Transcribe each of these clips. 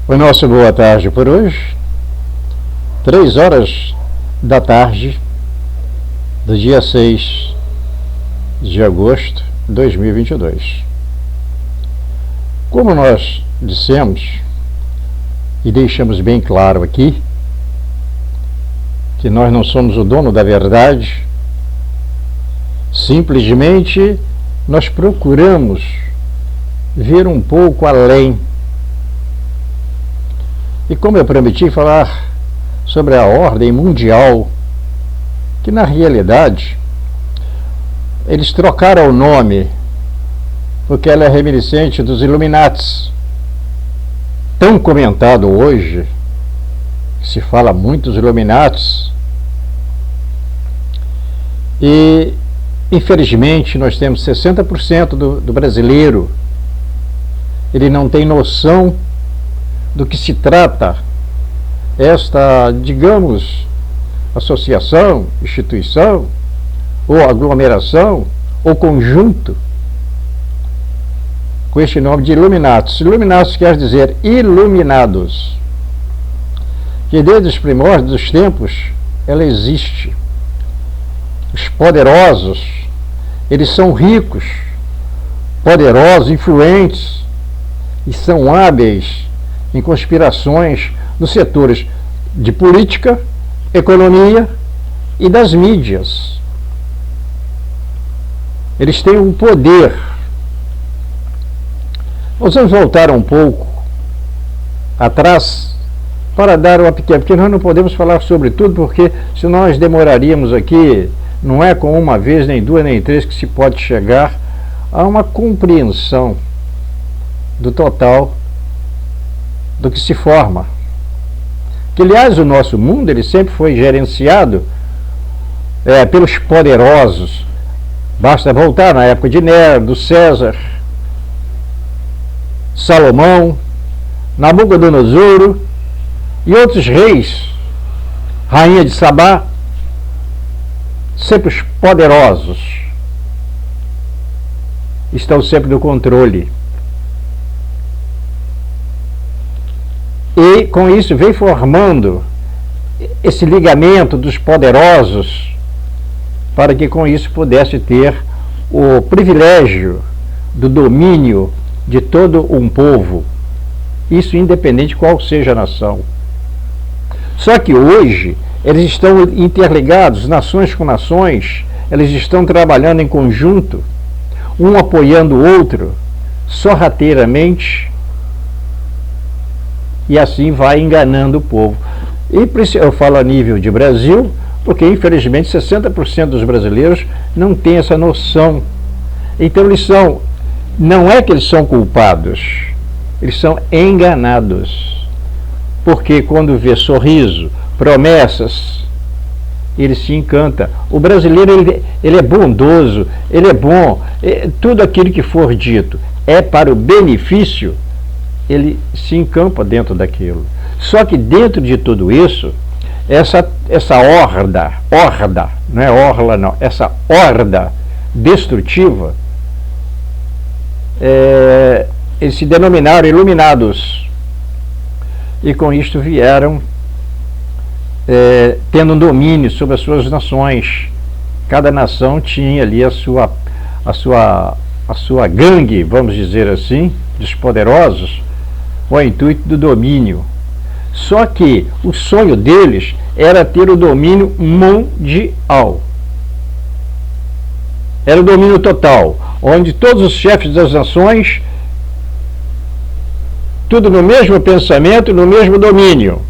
O nosso boa tarde por hoje, 3 horas da tarde do dia 6 de agosto de 2022. Como nós dissemos e deixamos bem claro aqui, que nós não somos o dono da verdade, simplesmente nós procuramos ver um pouco além. E como eu prometi falar sobre a ordem mundial, que na realidade eles trocaram o nome porque ela é reminiscente dos Illuminatis, tão comentado hoje, que se fala muito dos Illuminatis, e infelizmente nós temos 60% do brasileiro, ele não tem noção do que se trata esta, digamos, associação, instituição, ou aglomeração, ou conjunto, com este nome de Illuminatis. Illuminatis quer dizer iluminados, que desde os primórdios dos tempos ela existe. Os poderosos, eles são ricos, poderosos, influentes, e são hábeis em conspirações nos setores de política, economia e das mídias. Eles têm um poder. Nós vamos voltar um pouco atrás para dar uma pequena, porque nós não podemos falar sobre tudo, porque se nós demoraríamos aqui, não é com uma vez, nem duas, nem três que se pode chegar a uma compreensão do total do que se forma. Que, aliás, o nosso mundo ele sempre foi gerenciado pelos poderosos. Basta voltar na época de Nero, do César, Salomão, Nabucodonosor e outros reis, rainha de Sabá, sempre os poderosos estão sempre no controle. E com isso vem formando esse ligamento dos poderosos para que com isso pudesse ter o privilégio do domínio de todo um povo, isso independente de qual seja a nação. Só que hoje eles estão interligados, nações com nações, eles estão trabalhando em conjunto, um apoiando o outro, sorrateiramente, e assim vai enganando o povo. E eu falo a nível de Brasil, porque infelizmente 60% dos brasileiros não têm essa noção. Então eles são, não é que eles são culpados, eles são enganados. Porque quando vê sorriso, promessas, ele se encanta. O brasileiro ele é bondoso, ele é bom, tudo aquilo que for dito é para o benefício, ele se encampa dentro daquilo. Só que dentro de tudo isso, essa horda, não é orla não, essa horda destrutiva, eles se denominaram Iluminados, e com isto vieram tendo um domínio sobre as suas nações. Cada nação tinha ali a sua gangue, vamos dizer assim, dos poderosos, com o intuito do domínio. Só que o sonho deles era ter o domínio mundial. Era o domínio total, onde todos os chefes das nações, tudo no mesmo pensamento, no mesmo domínio.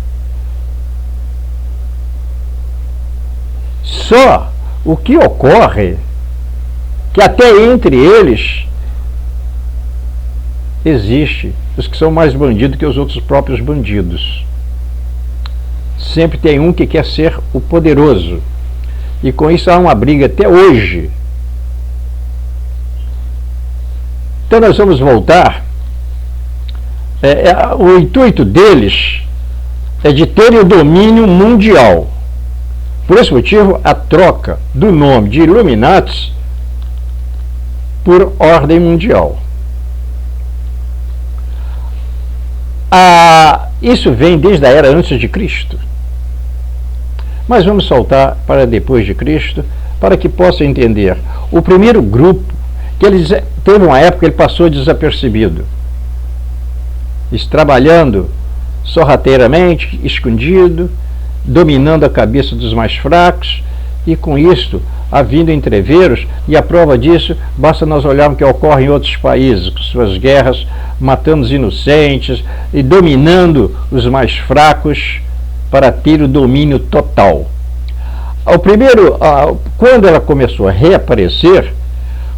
Só o que ocorre, que até entre eles existe os que são mais bandidos que os outros próprios bandidos. Sempre tem um que quer ser o poderoso, e com isso há uma briga até hoje. Então nós vamos voltar. O intuito deles é de terem o domínio mundial. Por esse motivo, a troca do nome de Illuminatis por ordem mundial. A Isso vem desde a era antes de Cristo. Mas vamos saltar para depois de Cristo, para que possa entender. O primeiro grupo, que eles teve uma época que ele passou desapercebido. Trabalhando sorrateiramente, escondido, dominando a cabeça dos mais fracos, e com isto havendo entreveros, e a prova disso basta nós olharmos o que ocorre em outros países, com suas guerras, matando os inocentes e dominando os mais fracos para ter o domínio total. Quando ela começou a reaparecer,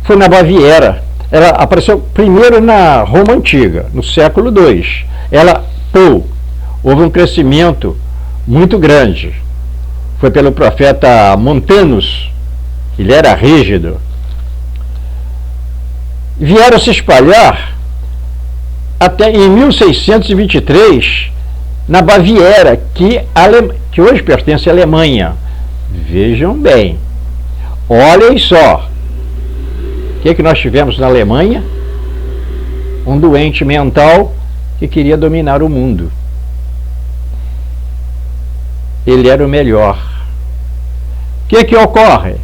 foi na Baviera. Ela apareceu primeiro na Roma Antiga, no século II. Houve um crescimento muito grande. Foi pelo profeta Montanus, ele era rígido. Vieram se espalhar até em 1623, na Baviera, que hoje pertence à Alemanha. Vejam bem, olhem só, o que nós tivemos na Alemanha? Um doente mental que queria dominar o mundo. Ele era o melhor. O que ocorre?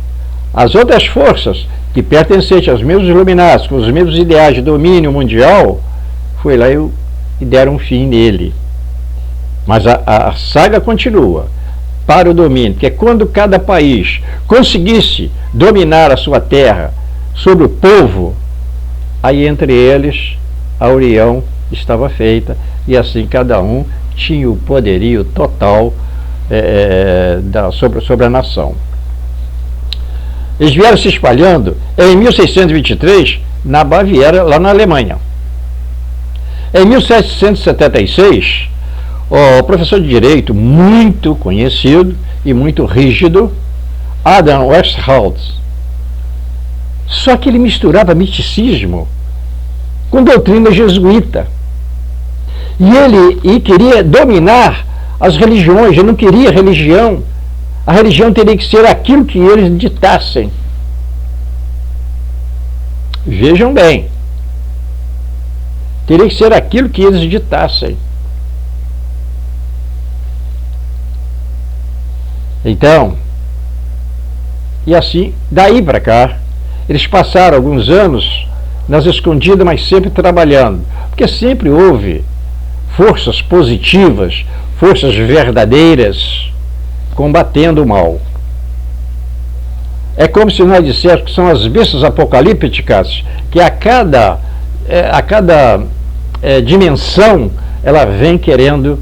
As outras forças que pertencentes aos mesmos iluminados, com os mesmos ideais de domínio mundial, foi lá e deram um fim nele. Mas a saga continua para o domínio, porque quando cada país conseguisse dominar a sua terra sobre o povo, aí entre eles a união estava feita, e assim cada um tinha o poderio total sobre a nação. Eles vieram se espalhando em 1623 na Baviera, lá na Alemanha. Em 1776, o professor de direito muito conhecido e muito rígido, Adam Weishaupt, só que ele misturava misticismo com doutrina jesuíta. E ele queria dominar as religiões. Ele não queria religião. A religião teria que ser aquilo que eles ditassem. Vejam bem. Teria que ser aquilo que eles ditassem. Então, e assim, daí para cá, eles passaram alguns anos nas escondidas, mas sempre trabalhando, porque sempre houve forças positivas, forças verdadeiras, combatendo o mal. É como se nós disséssemos que são as bestas apocalípticas, que a cada dimensão ela vem querendo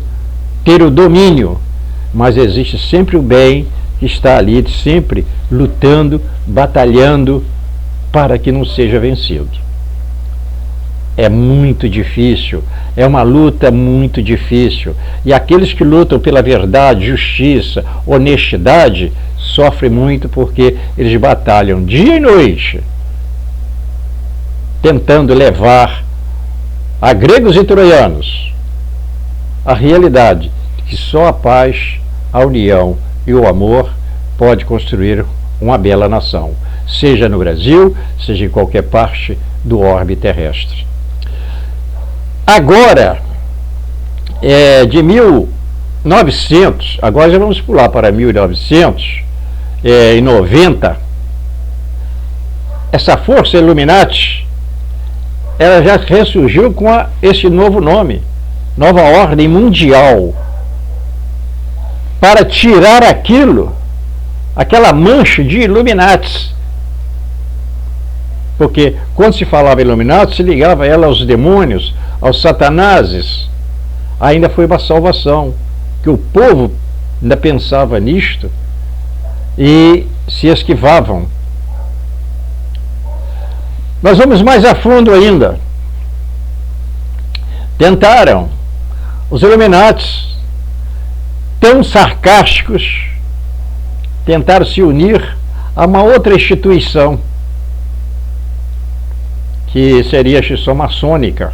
ter o domínio, mas existe sempre o bem que está ali, sempre lutando, batalhando para que não seja vencido. É muito difícil, é uma luta muito difícil, e aqueles que lutam pela verdade, justiça, honestidade, sofrem muito porque eles batalham dia e noite, tentando levar a gregos e troianos a realidade de que só a paz, a união e o amor pode construir uma bela nação, seja no Brasil, seja em qualquer parte do orbe terrestre. Agora, de 1900, agora já vamos pular para 1990, essa força Illuminati, ela já ressurgiu com esse novo nome, Nova Ordem Mundial, para tirar aquela mancha de Illuminati. Porque quando se falava Illuminati, se ligava ela aos demônios, aos satanases. Ainda foi uma salvação, que o povo ainda pensava nisto e se esquivavam. Nós vamos mais a fundo ainda. Tentaram os Illuminati, tão sarcásticos, tentaram se unir a uma outra instituição, que seria a instituição maçônica.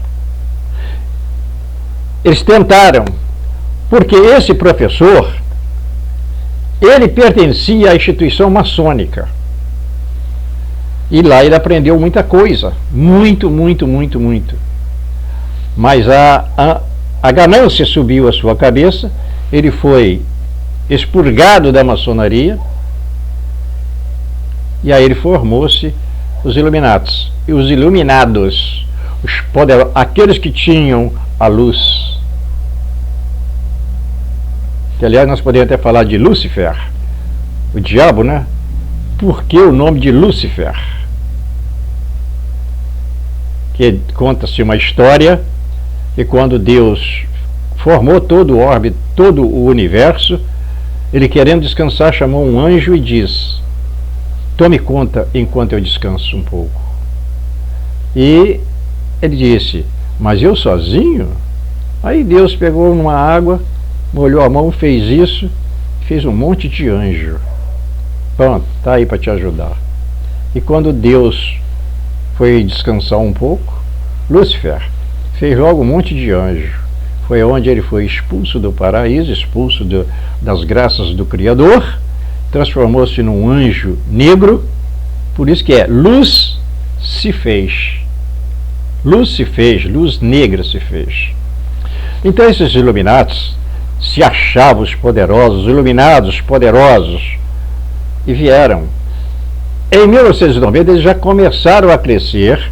Eles tentaram, porque esse professor, ele pertencia à instituição maçônica. E lá ele aprendeu muita coisa, muito. Mas a ganância subiu à sua cabeça, ele foi expurgado da maçonaria, e aí ele formou-se os Illuminatis. E os iluminados, aqueles que tinham a luz, que aliás nós podemos até falar de Lúcifer, o diabo, né? Por que o nome de Lúcifer? Que conta-se uma história que quando Deus formou todo o orbe, todo o universo, ele, querendo descansar, chamou um anjo e diz: tome conta enquanto eu descanso um pouco. E ele disse: mas eu sozinho? Aí Deus pegou numa água, molhou a mão, fez isso, fez um monte de anjo. Pronto, está aí para te ajudar. E quando Deus foi descansar um pouco, Lúcifer fez logo um monte de anjo. Foi onde ele foi expulso do paraíso, expulso das graças do Criador, transformou-se num anjo negro. Por isso que é luz se fez. Luz se fez, luz negra se fez. Então esses Illuminatis se achavam os poderosos, iluminados, poderosos, e vieram. Em 1990 eles já começaram a crescer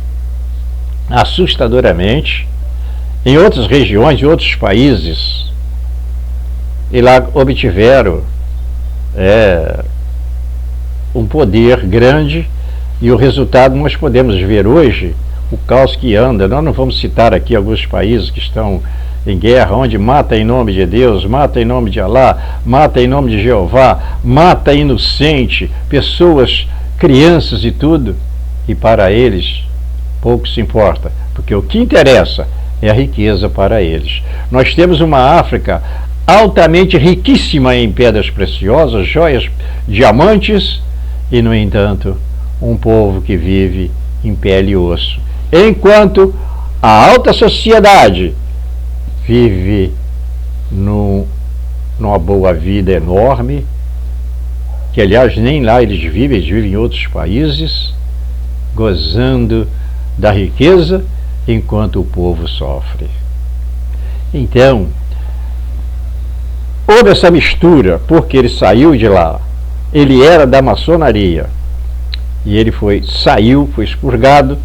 assustadoramente em outras regiões, em outros países, e lá obtiveram um poder grande, e o resultado nós podemos ver hoje, o caos que anda. Nós não vamos citar aqui alguns países que estão em guerra, onde mata em nome de Deus, mata em nome de Alá, mata em nome de Jeová, mata inocente, pessoas, crianças e tudo, e para eles pouco se importa, porque o que interessa é a riqueza para eles. Nós temos uma África altamente riquíssima em pedras preciosas, joias, diamantes, e no entanto um povo que vive em pele e osso, enquanto a alta sociedade vive numa boa vida enorme, que aliás nem lá eles vivem em outros países, gozando da riqueza, enquanto o povo sofre. Então, houve essa mistura, porque ele saiu de lá, ele era da maçonaria, e ele saiu, foi expurgado,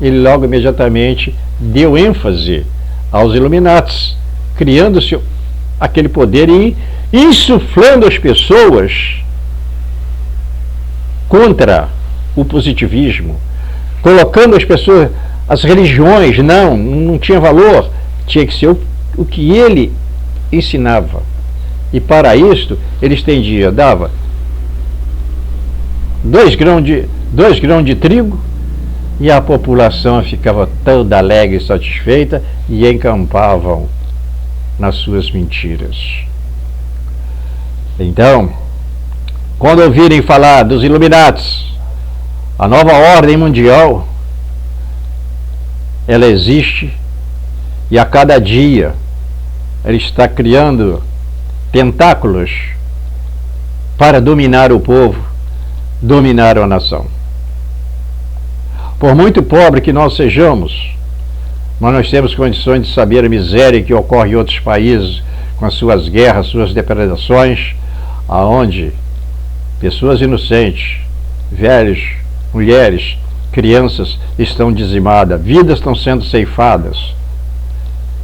ele logo imediatamente deu ênfase aos Illuminatis, criando-se aquele poder e insuflando as pessoas contra o positivismo, colocando as pessoas, as religiões, não tinha valor, tinha que ser o que ele ensinava. E para isto ele estendia, dava 2 grãos de trigo, e a população ficava toda alegre e satisfeita, e encampavam nas suas mentiras. Então, quando ouvirem falar dos Illuminatis, a nova ordem mundial, ela existe, e a cada dia ela está criando tentáculos para dominar o povo, dominar a nação. Por muito pobre que nós sejamos, mas nós temos condições de saber a miséria que ocorre em outros países, com as suas guerras, suas depredações, aonde pessoas inocentes, velhos, mulheres, crianças estão dizimadas, vidas estão sendo ceifadas.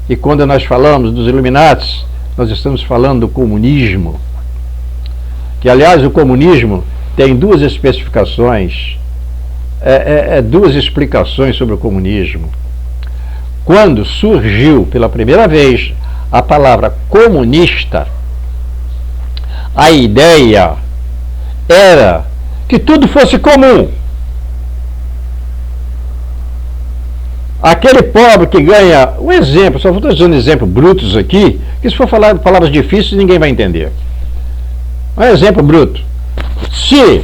E quando nós falamos dos Illuminatis, nós estamos falando do comunismo, que aliás o comunismo tem 2 especificações, 2 explicações sobre o comunismo. Quando surgiu pela primeira vez a palavra comunista, a ideia era que tudo fosse comum. Aquele pobre que ganha, um exemplo, só estou dizendo exemplos brutos aqui, que se for falar palavras difíceis ninguém vai entender. Um exemplo bruto. Se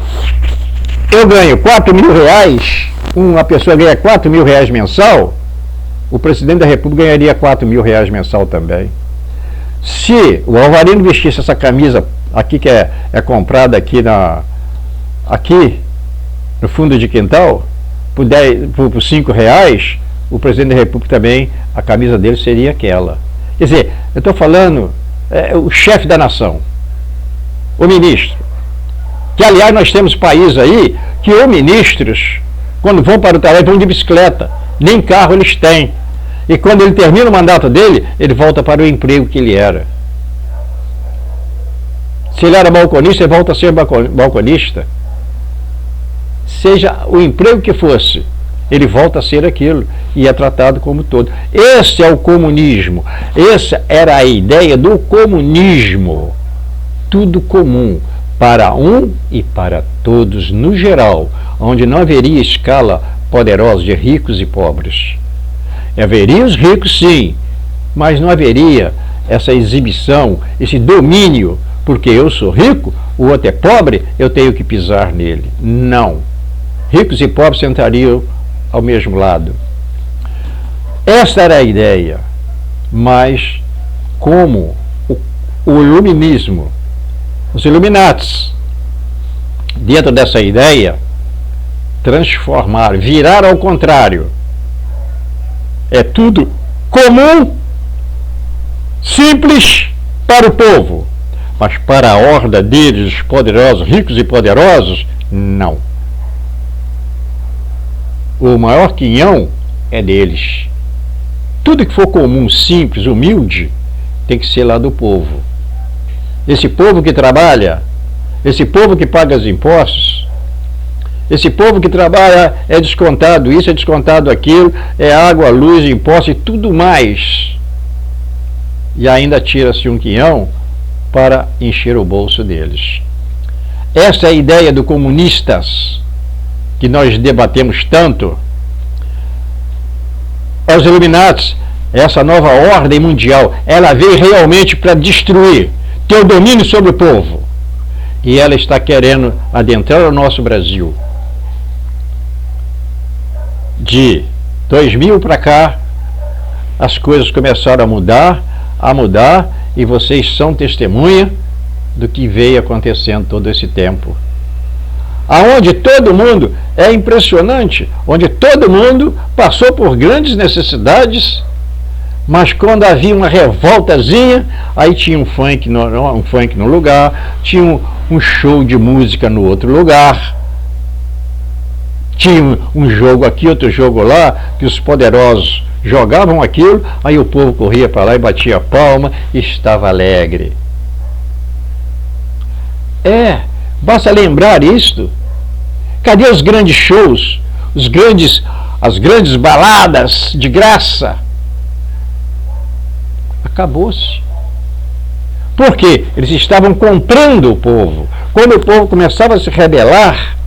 eu ganho 4 mil reais, uma pessoa ganha 4 mil reais mensal, o presidente da República ganharia 4 mil reais mensal também. Se o Alvarino vestisse essa camisa aqui, que é comprada aqui no fundo de quintal, por 5 reais, o presidente da República também, a camisa dele seria aquela. Quer dizer, eu estou falando o chefe da nação, o ministro. Que, aliás, nós temos países aí que os ministros, quando vão para o trabalho, vão de bicicleta, nem carro eles têm. E quando ele termina o mandato dele, ele volta para o emprego que ele era. Se ele era balconista, ele volta a ser balconista. Seja o emprego que fosse, ele volta a ser aquilo e é tratado como todo. Esse é o comunismo. Essa era a ideia do comunismo. Tudo comum, para um e para todos no geral, onde não haveria escala poderosa de ricos e pobres. Haveria os ricos, sim, mas não haveria essa exibição, esse domínio, porque eu sou rico, o outro é pobre, eu tenho que pisar nele. Não. Ricos e pobres sentariam ao mesmo lado. Esta era a ideia, mas como o iluminismo, os Illuminatis, dentro dessa ideia, transformaram, viraram ao contrário. É tudo comum, simples para o povo, mas para a horda deles, os poderosos, ricos e poderosos, não. O maior quinhão é deles. Tudo que for comum, simples, humilde, tem que ser lá do povo. Esse povo que trabalha, esse povo que paga os impostos, esse povo que trabalha é descontado isso, é descontado aquilo, é água, luz, imposto e tudo mais. E ainda tira-se um quinhão para encher o bolso deles. Essa é a ideia do comunistas que nós debatemos tanto. Os Illuminatis, essa nova ordem mundial, ela veio realmente para destruir, ter o domínio sobre o povo. E ela está querendo adentrar o nosso Brasil. De 2000 para cá, as coisas começaram a mudar, e vocês são testemunha do que veio acontecendo todo esse tempo. Aonde todo mundo, é impressionante, onde todo mundo passou por grandes necessidades, mas quando havia uma revoltazinha, aí tinha um funk no lugar, tinha um show de música no outro lugar, tinha um jogo aqui, outro jogo lá, que os poderosos jogavam aquilo, aí o povo corria para lá e batia palma e estava alegre. Basta lembrar isto. Cadê os grandes shows, as grandes baladas de graça? Acabou-se. Por quê? Eles estavam comprando o povo. Quando o povo começava a se rebelar,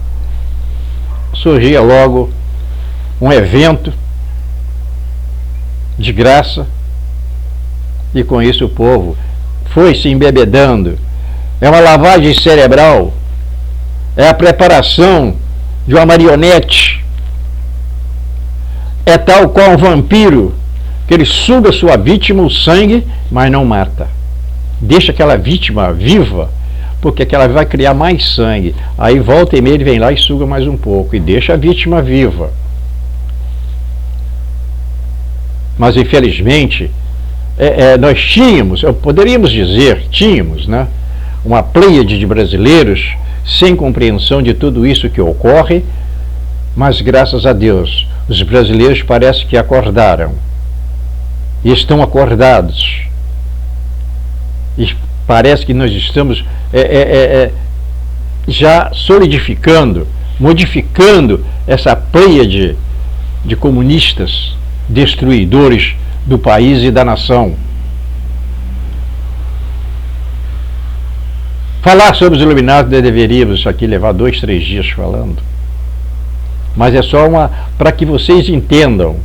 surgia logo um evento de graça, e com isso o povo foi se embebedando. É uma lavagem cerebral, é a preparação de uma marionete, é tal qual um vampiro, que ele suga sua vítima o sangue, mas não mata, deixa aquela vítima viva, porque aquela vai criar mais sangue, aí volta e meia ele vem lá e suga mais um pouco, e deixa a vítima viva. Mas infelizmente nós poderíamos dizer, né, uma pleiade de brasileiros sem compreensão de tudo isso que ocorre, mas graças a Deus os brasileiros parece que acordaram e estão acordados, e parece que nós estamos já solidificando, modificando essa pleiade de comunistas destruidores do país e da nação. Falar sobre os Illuminatis, deveríamos isso aqui levar 2, 3 dias falando, mas é só para que vocês entendam.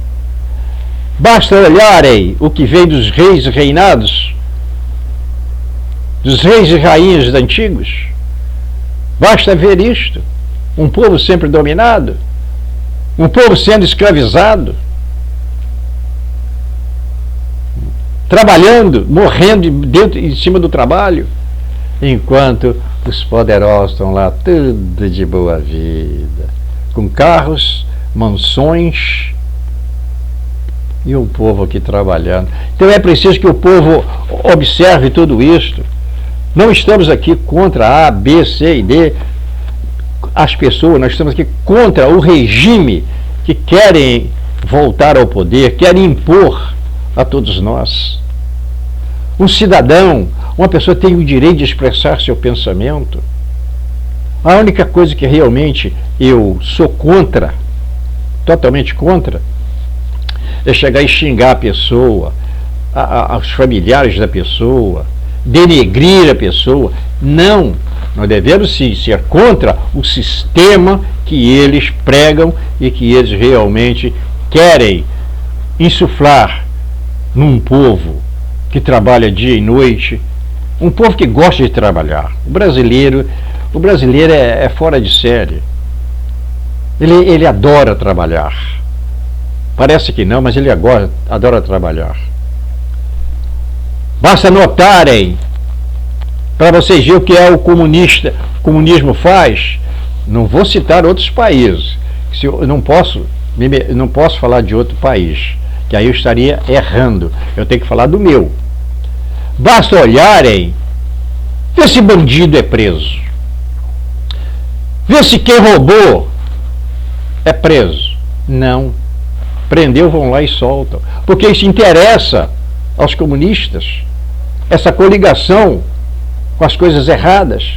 Basta olharem o que vem dos reis e reinados, dos reis e rainhas antigos. Basta ver isto: um povo sempre dominado, um povo sendo escravizado, trabalhando, morrendo em cima do trabalho, enquanto os poderosos estão lá tudo de boa vida, com carros, mansões, E o povo aqui trabalhando. Então é preciso que o povo observe tudo isso. Não estamos aqui contra A, B, C e D, as pessoas, nós estamos aqui contra o regime que querem voltar ao poder, querem impor a todos nós. Um cidadão, uma pessoa tem o direito de expressar seu pensamento. A única coisa que realmente eu sou contra, totalmente contra, é chegar e xingar a pessoa, os familiares da pessoa, denegrir a pessoa. Não, nós devemos sim ser contra o sistema que eles pregam e que eles realmente querem insuflar num povo que trabalha dia e noite, um povo que gosta de trabalhar. O brasileiro é fora de série. Ele adora trabalhar. Parece que não, mas ele adora trabalhar. Basta notarem, para vocês verem o que o comunismo faz. Não vou citar outros países. Eu não posso falar de outro país, que aí eu estaria errando. Eu tenho que falar do meu. Basta olharem, ver se bandido é preso. Ver se quem roubou é preso. Não. Prendeu, vão lá e soltam. Porque isso interessa aos comunistas. Essa coligação com as coisas erradas.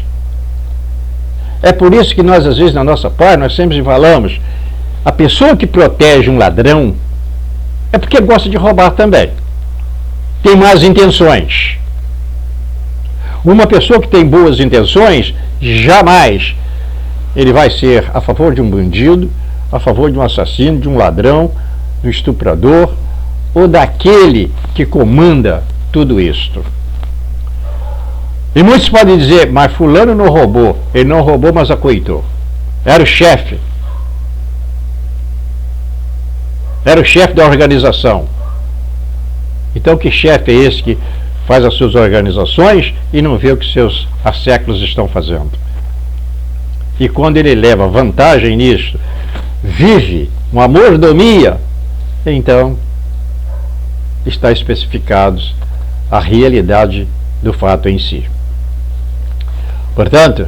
É por isso que nós, às vezes, na nossa parte, nós sempre falamos, a pessoa que protege um ladrão é porque gosta de roubar também. Tem más intenções. Uma pessoa que tem boas intenções, jamais ele vai ser a favor de um bandido, a favor de um assassino, de um ladrão, do estuprador ou daquele que comanda tudo isto. E muitos podem dizer, mas fulano não roubou. Ele não roubou, mas acoitou. Era o chefe. Era o chefe da organização. Então que chefe é esse que faz as suas organizações e não vê o que seus asséculos estão fazendo? E quando ele leva vantagem nisso, vive uma mordomia, então está especificado a realidade do fato em si. Portanto,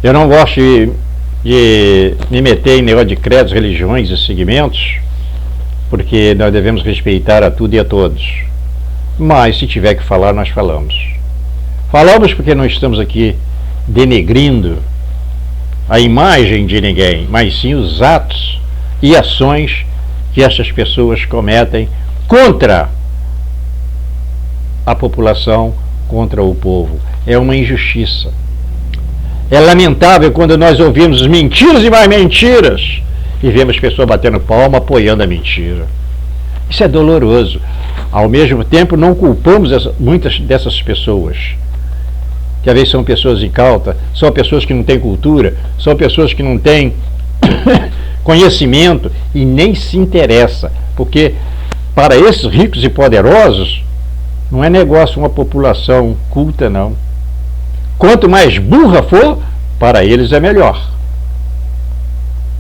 eu não gosto de me meter em negócio de credos, religiões e segmentos, porque nós devemos respeitar a tudo e a todos. Mas se tiver que falar, nós falamos. Falamos porque não estamos aqui denegrindo a imagem de ninguém, mas sim os atos e ações que essas pessoas cometem contra a população, contra o povo. É uma injustiça. É lamentável quando nós ouvimos mentiras e mais mentiras e vemos pessoas batendo palma, apoiando a mentira. Isso é doloroso. Ao mesmo tempo, não culpamos muitas dessas pessoas, que às vezes são pessoas incautas, são pessoas que não têm cultura, são pessoas que não têm conhecimento e nem se interessa, porque para esses ricos e poderosos não é negócio uma população culta, não. Quanto mais burra for, para eles é melhor.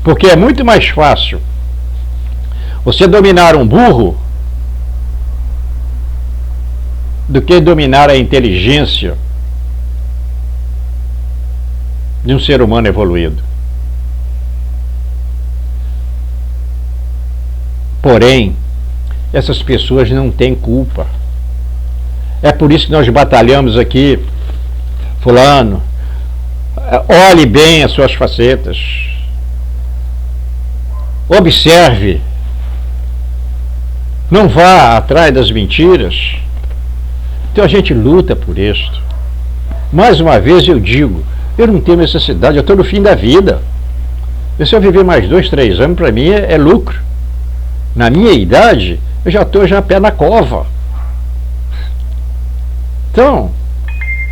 Porque é muito mais fácil você dominar um burro do que dominar a inteligência de um ser humano evoluído. Porém, essas pessoas não têm culpa. É por isso que nós batalhamos aqui. Fulano, olhe bem as suas facetas. Observe. Não vá atrás das mentiras. Então a gente luta por isto. Mais uma vez eu digo, eu não tenho necessidade, eu estou no fim da vida. E se eu viver mais 2, 3 anos, para mim é lucro. Na minha idade, eu já estou pé na cova. Então,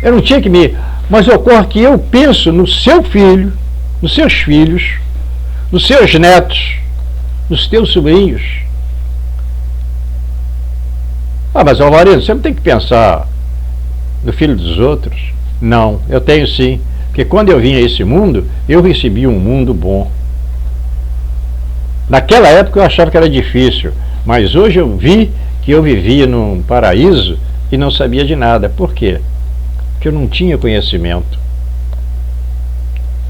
eu não tinha que me... Mas ocorre que eu penso no seu filho, nos seus filhos, nos seus netos, nos teus sobrinhos. Ah, mas Alvaredo, você não tem que pensar no filho dos outros? Não, eu tenho sim. Porque quando eu vim a esse mundo, eu recebi um mundo bom. Naquela época eu achava que era difícil. Mas hoje eu vi que eu vivia num paraíso e não sabia de nada. Por quê? Porque eu não tinha conhecimento.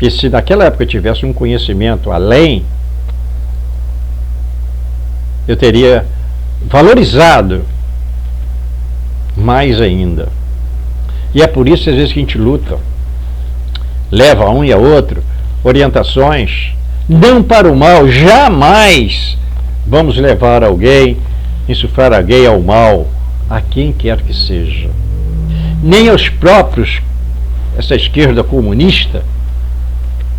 E se naquela época eu tivesse um conhecimento além, eu teria valorizado mais ainda. E é por isso às vezes que a gente luta, leva a um e a outro orientações, não para o mal. Jamais vamos levar alguém, insuflar alguém ao mal, a quem quer que seja. Nem aos próprios, essa esquerda comunista,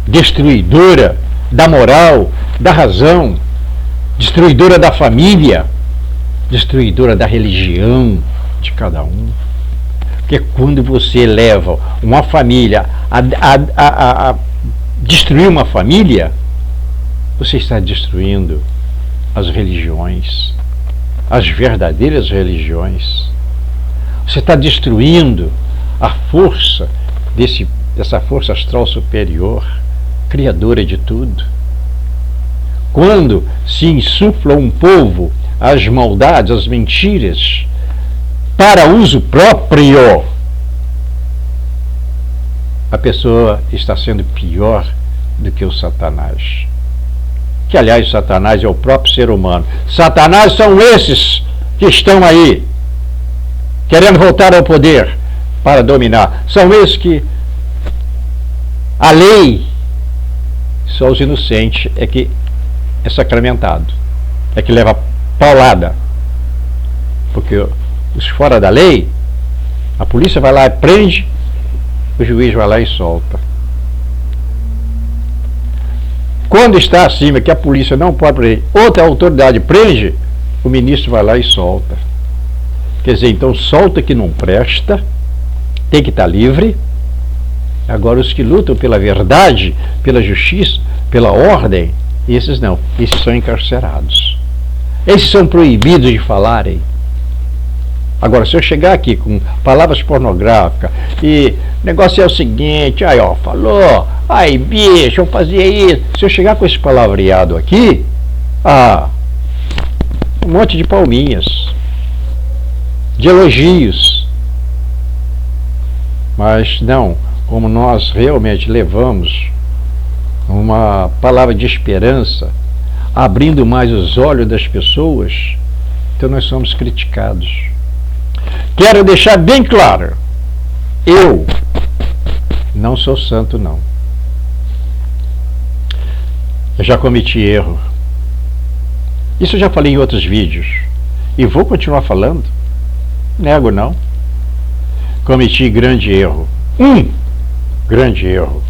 destruidora da moral, da razão, destruidora da família, destruidora da religião de cada um. Porque quando você leva uma família a destruir uma família, você está destruindo as religiões, as verdadeiras religiões. Você está destruindo a força dessa força astral superior, criadora de tudo. Quando se insufla um povo as maldades, as mentiras, para uso próprio, a pessoa está sendo pior do que o Satanás. Que, aliás, o Satanás é o próprio ser humano. Satanás são esses que estão aí, querendo voltar ao poder para dominar. São esses que a lei, só os inocentes é que é sacramentado, é que leva paulada. Porque os fora da lei, a polícia vai lá e prende, o juiz vai lá e solta. Quando está acima, que a polícia não pode prender, outra autoridade prende, o ministro vai lá e solta. Quer dizer, então solta que não presta, tem que estar livre. Agora os que lutam pela verdade, pela justiça, pela ordem, esses não, esses são encarcerados. Esses são proibidos de falarem. Agora, se eu chegar aqui com palavras pornográficas e o negócio é o seguinte, aí ó, falou, ai bicho, eu fazia isso. Se eu chegar com esse palavreado aqui, um monte de palminhas, de elogios. Mas não, como nós realmente levamos uma palavra de esperança, abrindo mais os olhos das pessoas, então nós somos criticados. Quero deixar bem claro, eu não sou santo, não. Eu já cometi erro. Isso eu já falei em outros vídeos. E vou continuar falando. Nego não. Cometi grande erro. Grande erro.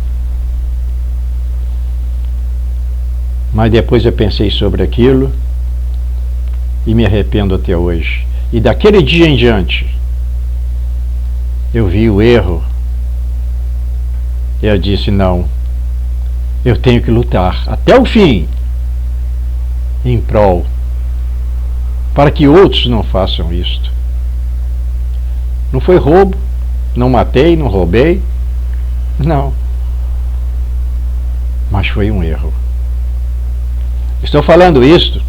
Mas depois eu pensei sobre aquilo e me arrependo até hoje. E daquele dia em diante, eu vi o erro. Eu disse, não, eu tenho que lutar até o fim, em prol, para que outros não façam isto. Não foi roubo, não matei, não roubei, não. Mas foi um erro. Estou falando isto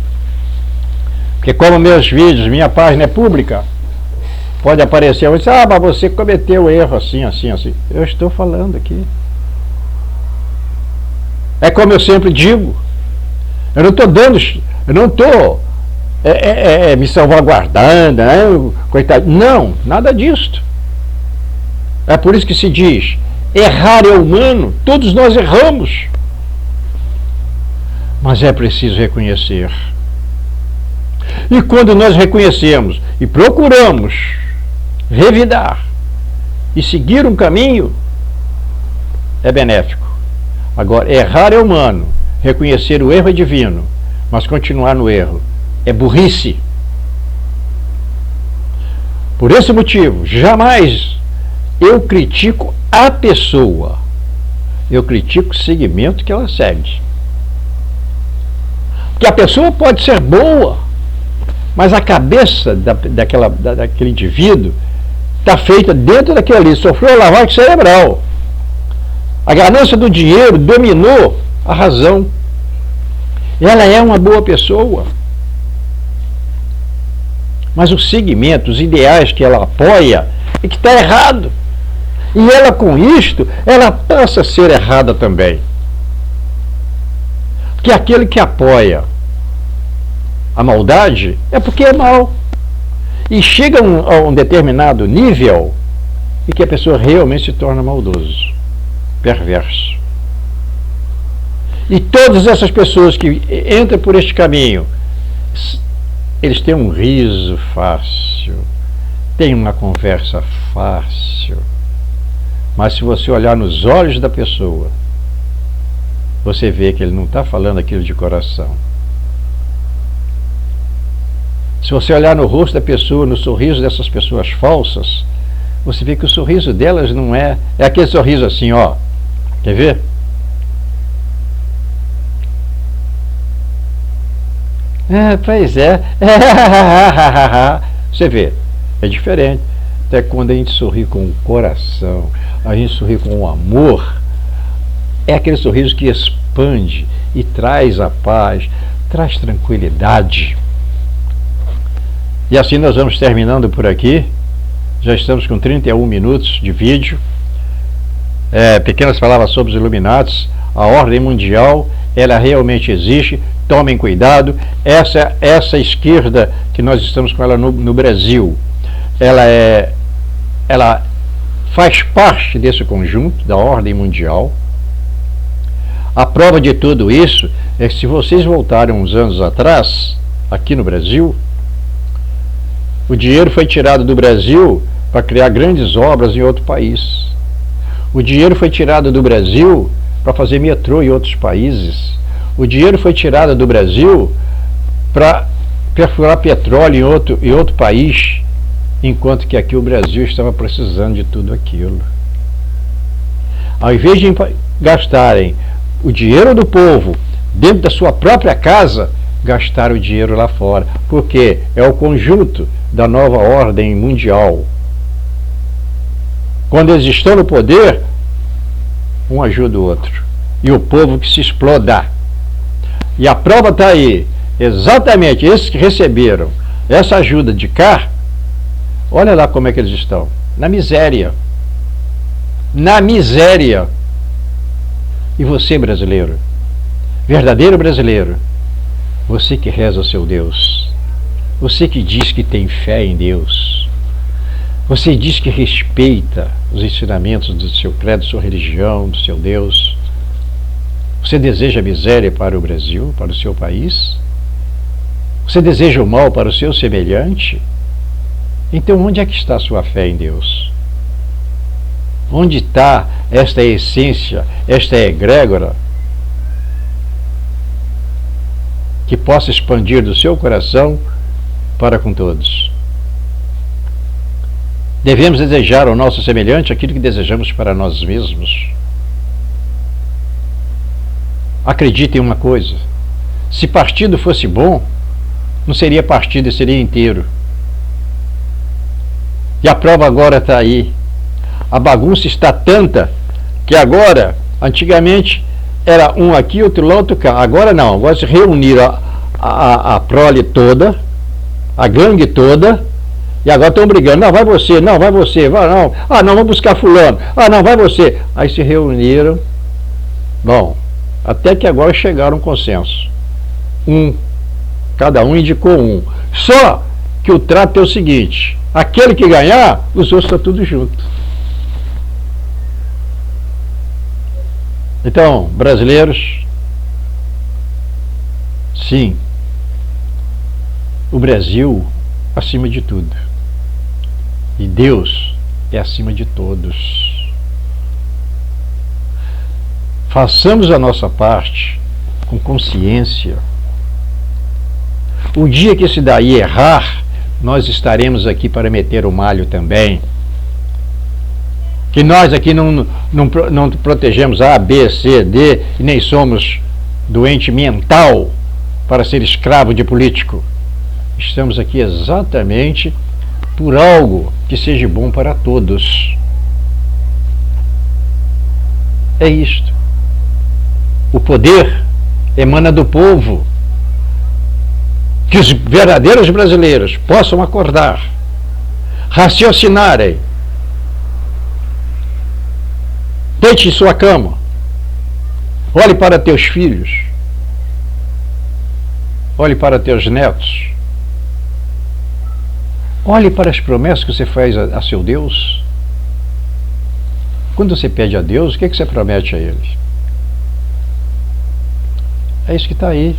porque, como meus vídeos, minha página é pública, pode aparecer, mas você cometeu erro assim, assim, assim. Eu estou falando aqui. É como eu sempre digo, eu não estou dando, eu não estou me salvaguardando, coitado. Não, nada disso. É por isso que se diz, errar é humano, todos nós erramos. Mas é preciso reconhecer. E quando nós reconhecemos e procuramos revidar e seguir um caminho, é benéfico. Agora, errar é humano, reconhecer o erro é divino, mas continuar no erro é burrice. Por esse motivo, jamais eu critico a pessoa, eu critico o segmento que ela segue. Porque a pessoa pode ser boa, mas a cabeça daquele indivíduo está feita dentro daquilo ali, sofreu lavagem cerebral. A ganância do dinheiro dominou a razão. Ela é uma boa pessoa, Mas o segmento, os ideais que ela apoia, é que está errado. E ela, com isto, ela passa a ser errada também. Porque aquele que apoia a maldade é porque é mal. E chega a um determinado nível em que a pessoa realmente se torna maldoso, perverso. E todas essas pessoas que entram por este caminho, eles têm um riso fácil, têm uma conversa fácil. Mas se você olhar nos olhos da pessoa, você vê que ele não está falando aquilo de coração. Se você olhar no rosto da pessoa, no sorriso dessas pessoas falsas, você vê que o sorriso delas não é aquele sorriso assim, ó. Quer ver? Pois é. Você vê, é diferente. Até quando a gente sorri com o coração, a gente sorri com o amor, é aquele sorriso que expande e traz a paz, traz tranquilidade. E assim nós vamos terminando por aqui. Já estamos com 31 minutos de vídeo. Pequenas palavras sobre os Illuminatis. A ordem mundial, ela realmente existe. Tomem cuidado. Essa esquerda que nós estamos com ela no Brasil, ela faz parte desse conjunto da ordem mundial. A prova de tudo isso é que, se vocês voltarem uns anos atrás, aqui no Brasil, o dinheiro foi tirado do Brasil para criar grandes obras em outro país. O dinheiro foi tirado do Brasil para fazer metrô em outros países. O dinheiro foi tirado do Brasil para perfurar petróleo em outro país, enquanto que aqui o Brasil estava precisando de tudo aquilo. Ao invés de gastarem o dinheiro do povo dentro da sua própria casa, gastaram o dinheiro lá fora, porque é o conjunto da nova ordem mundial. Quando eles estão no poder, um ajuda o outro, e o povo que se exploda. E a prova está aí. Exatamente esses que receberam essa ajuda de cá, olha lá como é que eles estão, na miséria. Na miséria. E você, brasileiro, verdadeiro brasileiro, você que reza ao seu Deus, você que diz que tem fé em Deus, você diz que respeita os ensinamentos do seu credo, sua religião, do seu Deus, você deseja miséria para o Brasil, para o seu país? Você deseja o mal para o seu semelhante? Então onde é que está a sua fé em Deus? Onde está esta essência, esta egrégora, que possa expandir do seu coração para com todos? Devemos desejar ao nosso semelhante aquilo que desejamos para nós mesmos. Acredite em uma coisa: se partido fosse bom, não seria partido, seria inteiro. E a prova agora está aí. A bagunça está tanta que agora, antigamente, era um aqui, outro lá, outro cá. Agora não, agora se reuniram a prole toda, a gangue toda, e agora estão brigando. Não, vai você, não, vai você, vai não. Ah, não, vamos buscar fulano. Ah, não, vai você. Aí se reuniram. Bom, até que agora chegaram a um consenso. Cada um indicou um. Só que o trato é o seguinte: aquele que ganhar, os outros estão tudo junto. Então, brasileiros, sim, o Brasil acima de tudo. E Deus é acima de todos. Façamos a nossa parte com consciência. O dia que esse daí errar, nós estaremos aqui para meter o malho também. Que nós aqui não protegemos A, B, C, D, e nem somos doente mental para ser escravo de político. Estamos aqui exatamente por algo que seja bom para todos. É isto. O poder emana do povo. que os verdadeiros brasileiros possam acordar, raciocinarem, deite em sua cama, olhe para teus filhos, olhe para teus netos, olhe para as promessas que você faz a seu Deus. Quando você pede a Deus, o que você promete a Ele? É isso que está aí.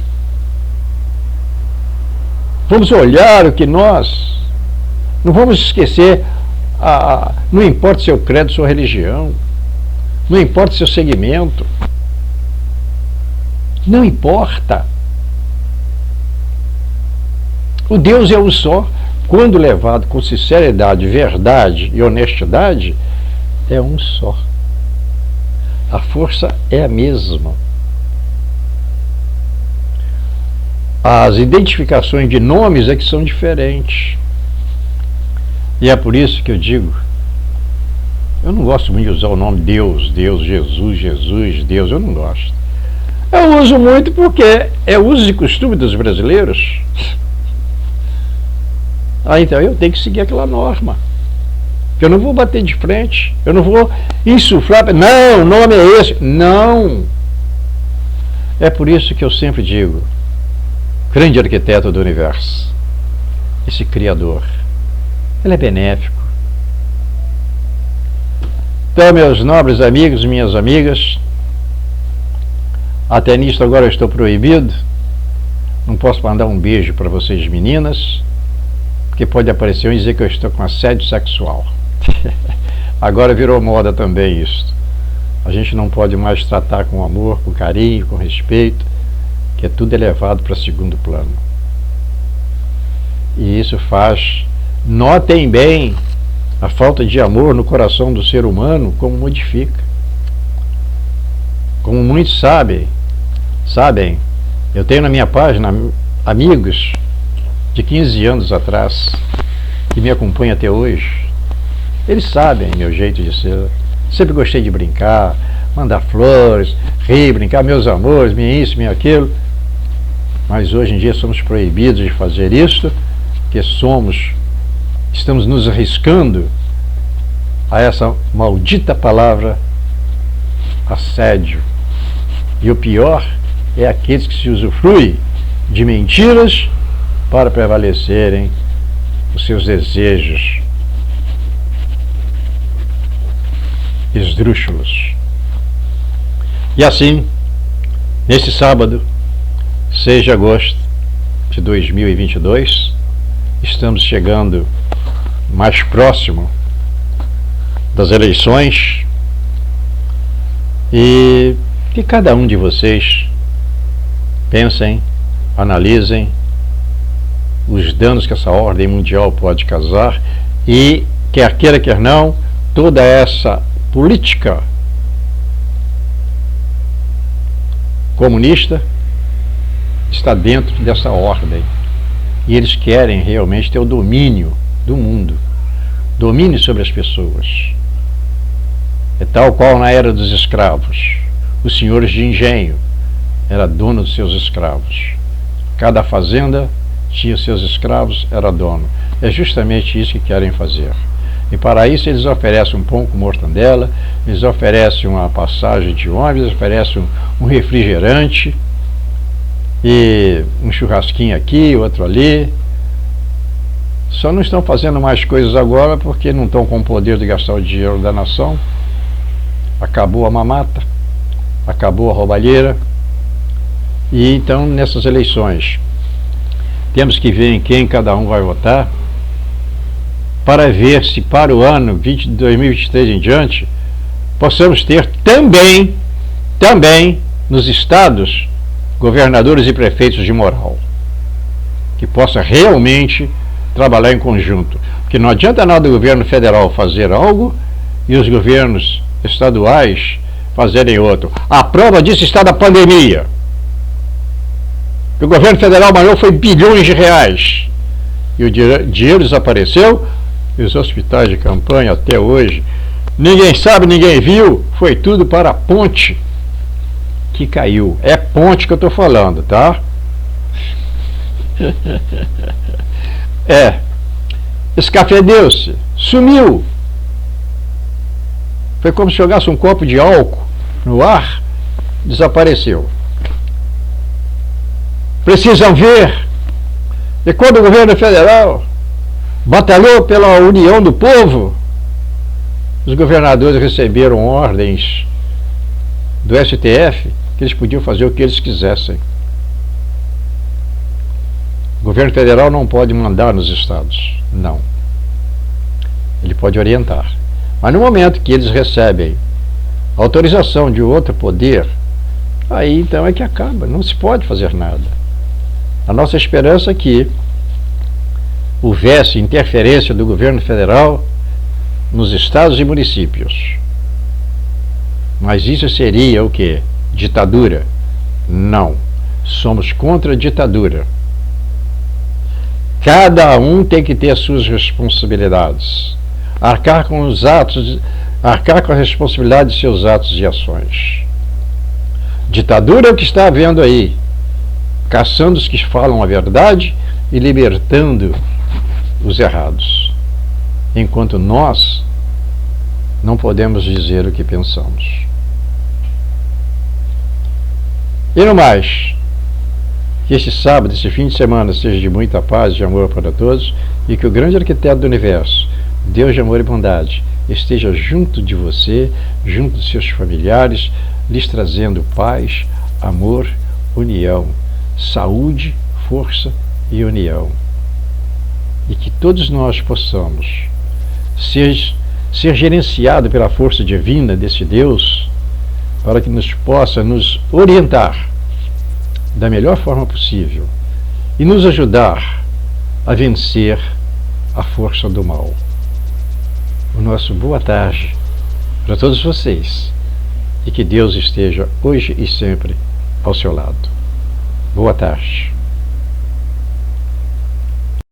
Vamos olhar o que nós... Não vamos esquecer, não importa seu credo, sua religião, não importa seu segmento, não importa. O Deus é um só. Quando levado com sinceridade, verdade e honestidade, é um só. A força é a mesma. As identificações de nomes é que são diferentes. E é por isso que eu digo, eu não gosto muito de usar o nome Deus, Deus, Jesus, Jesus, Deus, eu não gosto. Eu uso muito porque é uso e costume dos brasileiros. Então eu tenho que seguir aquela norma. Eu não vou bater de frente, eu não vou insuflar, não, o nome é esse. Não. É por isso que eu sempre digo, grande arquiteto do universo, esse Criador, ele é benéfico. Então, meus nobres amigos, minhas amigas, até nisto agora eu estou proibido, não posso mandar um beijo para vocês meninas, porque pode aparecer e dizer que eu estou com assédio sexual. Agora virou moda também isso. A gente não pode mais tratar com amor, com carinho, com respeito, que é tudo elevado para segundo plano. E isso faz, notem bem, a falta de amor no coração do ser humano, como modifica. Como muitos sabem, eu tenho na minha página amigos de 15 anos atrás, que me acompanham até hoje. Eles sabem meu jeito de ser. Sempre gostei de brincar, mandar flores, rir, brincar, meus amores, minha isso, minha aquilo. Mas hoje em dia somos proibidos de fazer isso, porque estamos nos arriscando a essa maldita palavra assédio. E o pior é aqueles que se usufruem de mentiras para prevalecerem os seus desejos esdrúxulos. E assim, nesse sábado, 6 de agosto de 2022, estamos chegando mais próximo das eleições e que cada um de vocês pensem, analisem os danos que essa ordem mundial pode causar e, quer queira, quer não, toda essa política comunista está dentro dessa ordem e eles querem realmente ter o domínio do mundo, domínio sobre as pessoas. É tal qual na era dos escravos, os senhores de engenho era dono dos seus escravos, cada fazenda tinha seus escravos, era dono. É justamente isso que querem fazer. E para isso eles oferecem um pão com mortandela, eles oferecem uma passagem de ônibus, eles oferecem um refrigerante, e um churrasquinho aqui, outro ali. Só não estão fazendo mais coisas agora porque não estão com o poder de gastar o dinheiro da nação. Acabou a mamata, acabou a roubalheira. E então nessas eleições temos que ver em quem cada um vai votar, para ver se para o ano 2023 em diante possamos ter também nos estados governadores e prefeitos de moral, que possa realmente trabalhar em conjunto, porque não adianta nada o governo federal fazer algo e os governos estaduais fazerem outro. A prova disso está na pandemia. O governo federal maior foi bilhões de reais e o dinheiro desapareceu. E os hospitais de campanha até hoje, ninguém sabe, ninguém viu, foi tudo para a ponte que caiu. É ponte que eu estou falando, tá? Escafedeu-se, sumiu. Foi como se jogasse um copo de álcool no ar, desapareceu. Precisam ver. E quando o governo federal batalhou pela união do povo, os governadores receberam ordens do STF que eles podiam fazer o que eles quisessem. O governo federal não pode mandar nos estados, não. Ele pode orientar. Mas no momento que eles recebem autorização de outro poder, aí então é que acaba, não se pode fazer nada. A nossa esperança é que houvesse interferência do governo federal nos estados e municípios. Mas isso seria o quê? Ditadura? Não. Somos contra a ditadura. Cada um tem que ter as suas responsabilidades. Arcar com a responsabilidade de seus atos e ações. Ditadura é o que está havendo aí, caçando os que falam a verdade e libertando os errados, enquanto nós não podemos dizer o que pensamos. E no mais, que este sábado, esse fim de semana, seja de muita paz e amor para todos, e que o grande arquiteto do universo, Deus de amor e bondade, esteja junto de você, junto de seus familiares, lhes trazendo paz, amor, união, saúde, força e união. E que todos nós possamos ser gerenciados pela força divina desse Deus, para que possa nos orientar da melhor forma possível e nos ajudar a vencer a força do mal. O nosso boa tarde para todos vocês e que Deus esteja hoje e sempre ao seu lado. Boa tarde.